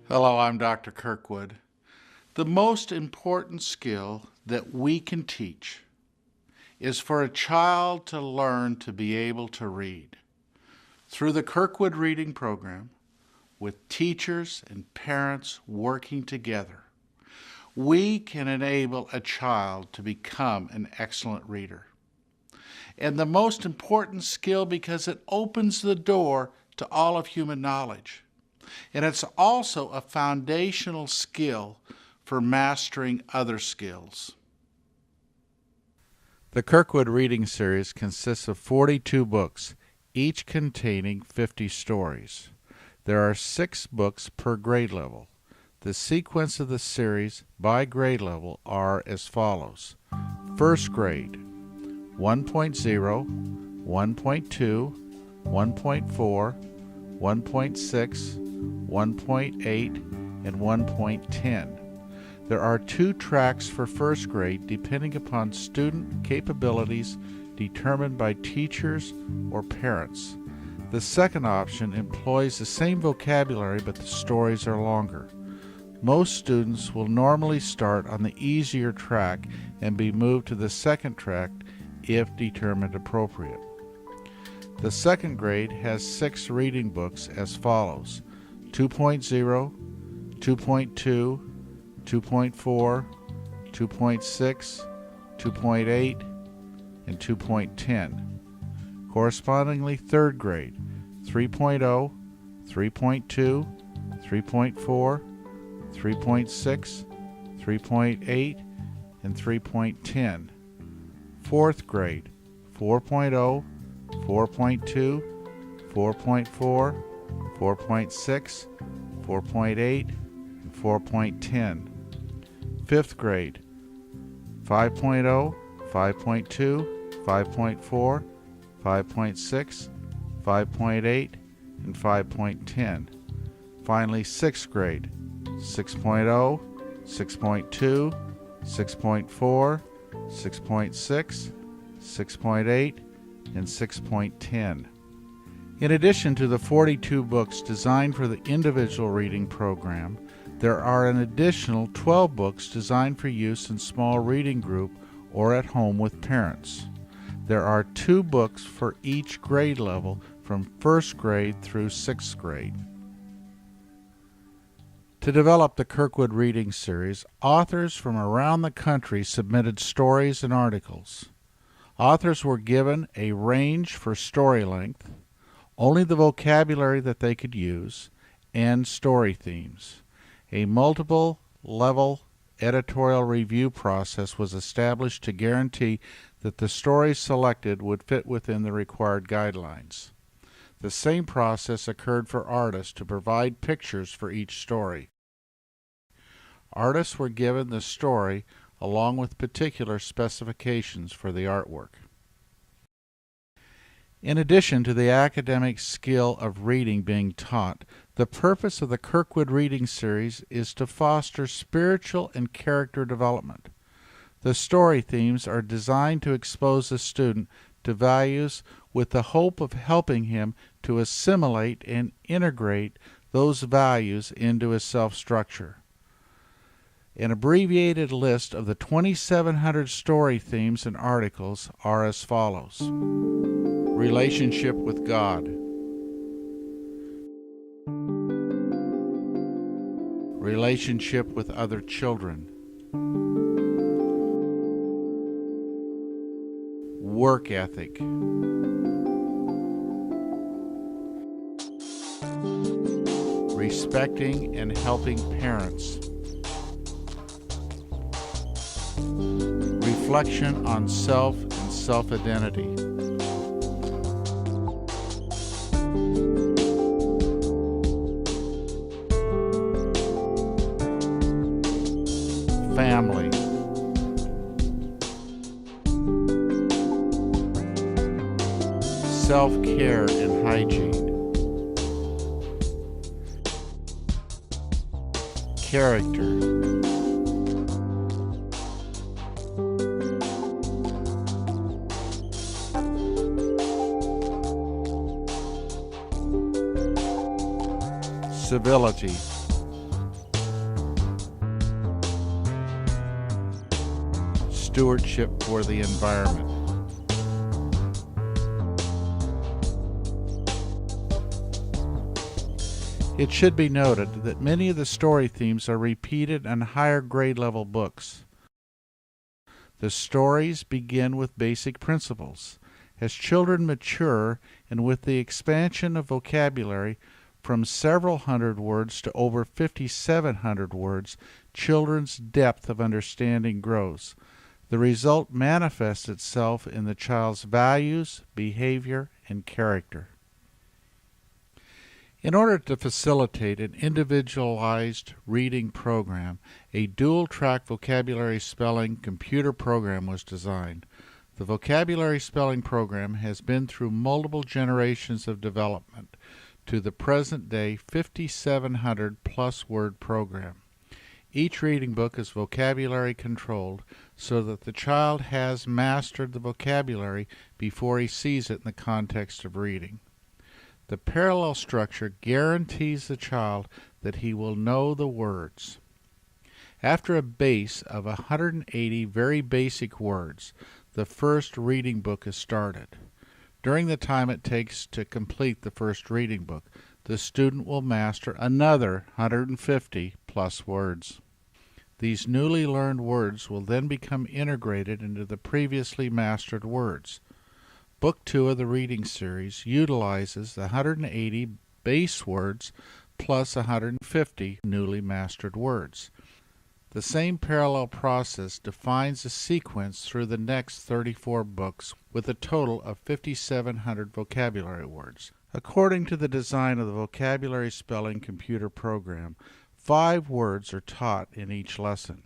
Hello, I'm Dr. Kirkwood. The most important skill that we can teach is for a child to learn to be able to read. Through the Kirkwood Reading Program, with teachers and parents working together, we can enable a child to become an excellent reader. And the most important skill because it opens the door to all of human knowledge. And it's also a foundational skill for mastering other skills. The Kirkwood Reading Series consists of 42 books, each containing 50 stories. There are 6 books per grade level. The sequence of the series by grade level are as follows. First grade, 1.0, 1.2, 1.4, 1.6, 1.8, and 1.10. There are 2 tracks for first grade depending upon student capabilities determined by teachers or parents. The second option employs the same vocabulary but the stories are longer. Most students will normally start on the easier track and be moved to the second track if determined appropriate. The second grade has 6 reading books as follows: 2.0, 2.2, 2.4, 2.6, 2.8, and 2.10. Correspondingly, third grade, 3.0, 3.2, 3.4, 3.6, 3.8, and 3.10. Fourth grade, 4.0, 4.2, 4.4, 4.6, 4.8, and 4.10. Fifth grade, 5.0, 5.2, 5.4, 5.6, 5.8, and 5.10. Finally, sixth grade, 6.0, 6.2, 6.4, 6.6, 6.8, and 6.10. In addition to the 42 books designed for the individual reading program, there are an additional 12 books designed for use in small reading group or at home with parents. There are 2 books for each grade level from first grade through 6th grade. To develop the Kirkwood Reading Series, authors from around the country submitted stories and articles. Authors were given a range for story length, only the vocabulary that they could use, and story themes. A multiple-level editorial review process was established to guarantee that the stories selected would fit within the required guidelines. The same process occurred for artists to provide pictures for each story. Artists were given the story along with particular specifications for the artwork. In addition to the academic skill of reading being taught, the purpose of the Kirkwood Reading Series is to foster spiritual and character development. The story themes are designed to expose the student to values with the hope of helping him to assimilate and integrate those values into his self-structure. An abbreviated list of the 2,700 story themes and articles are as follows. Relationship with God. Relationship with other children. Work ethic. Respecting and helping parents. Reflection on self and self-identity. Family. Self-care and hygiene. Character. Civility. Stewardship for the Environment. It should be noted that many of the story themes are repeated in higher grade level books. The stories begin with basic principles. As children mature, and with the expansion of vocabulary from several hundred words to over 5,700 words, children's depth of understanding grows. The result manifests itself in the child's values, behavior, and character. In order to facilitate an individualized reading program, a dual-track vocabulary spelling computer program was designed. The vocabulary spelling program has been through multiple generations of development to the present-day 5,700-plus word program. Each reading book is vocabulary controlled so that the child has mastered the vocabulary before he sees it in the context of reading. The parallel structure guarantees the child that he will know the words. After a base of 180 very basic words, the first reading book is started. During the time it takes to complete the first reading book, the student will master another 150 plus words. These newly learned words will then become integrated into the previously mastered words. Book 2 of the reading series utilizes the 180 base words plus 150 newly mastered words. The same parallel process defines a sequence through the next 34 books with a total of 5,700 vocabulary words. According to the design of the vocabulary spelling computer program, 5 words are taught in each lesson.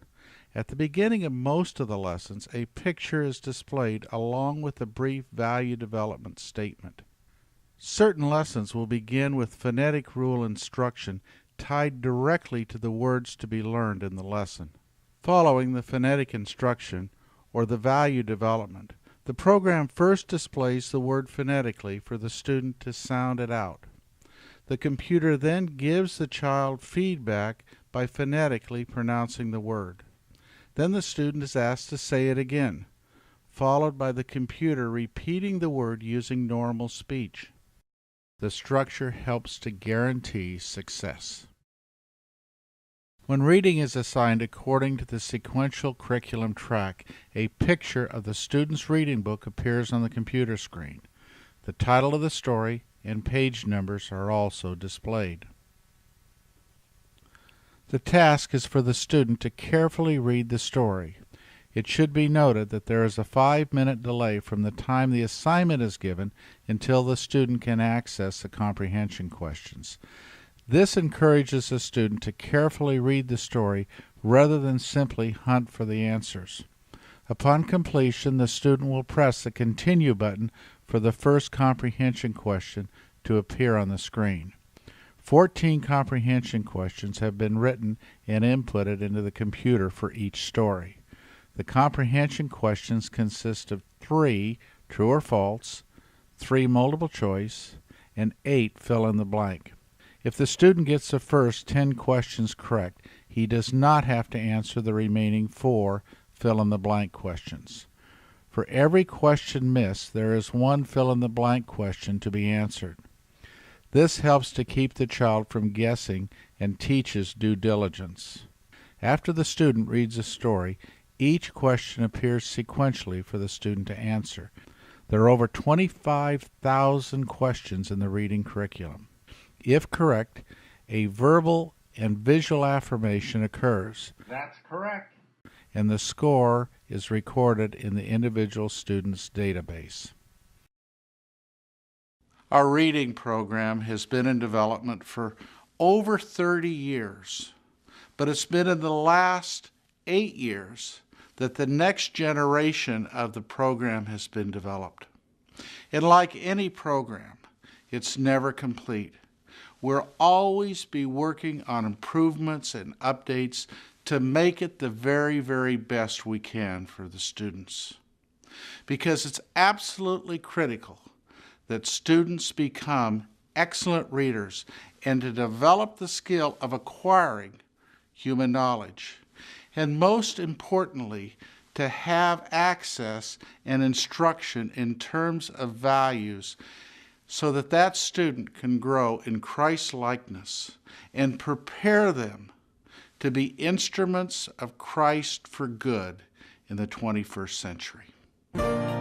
At the beginning of most of the lessons, a picture is displayed along with a brief value development statement. Certain lessons will begin with phonetic rule instruction tied directly to the words to be learned in the lesson. Following the phonetic instruction, or the value development, the program first displays the word phonetically for the student to sound it out. The computer then gives the child feedback by phonetically pronouncing the word. Then the student is asked to say it again, followed by the computer repeating the word using normal speech. The structure helps to guarantee success. When reading is assigned according to the sequential curriculum track, a picture of the student's reading book appears on the computer screen. The title of the story and page numbers are also displayed. The task is for the student to carefully read the story. It should be noted that there is a 5-minute delay from the time the assignment is given until the student can access the comprehension questions. This encourages the student to carefully read the story rather than simply hunt for the answers. Upon completion, the student will press the Continue button for the first comprehension question to appear on the screen. 14 comprehension questions have been written and inputted into the computer for each story. The comprehension questions consist of 3 true or false, 3 multiple choice, and 8 fill in the blank. If the student gets the first 10 questions correct, he does not have to answer the remaining 4 fill in the blank questions. For every question missed, there is 1 fill in the blank question to be answered. This helps to keep the child from guessing and teaches due diligence. After the student reads a story, each question appears sequentially for the student to answer. There are over 25,000 questions in the reading curriculum. If correct, a verbal and visual affirmation occurs. That's correct. And the score is recorded in the individual student's database. Our reading program has been in development for over 30 years, but it's been in the last 8 years that the next generation of the program has been developed. And like any program, it's never complete. We'll always be working on improvements and updates to make it the very, very best we can for the students. Because it's absolutely critical that students become excellent readers and to develop the skill of acquiring human knowledge. And most importantly, to to have access and instruction in terms of values so that that student can grow in Christ's likeness and prepare them to be instruments of Christ for good in the 21st century.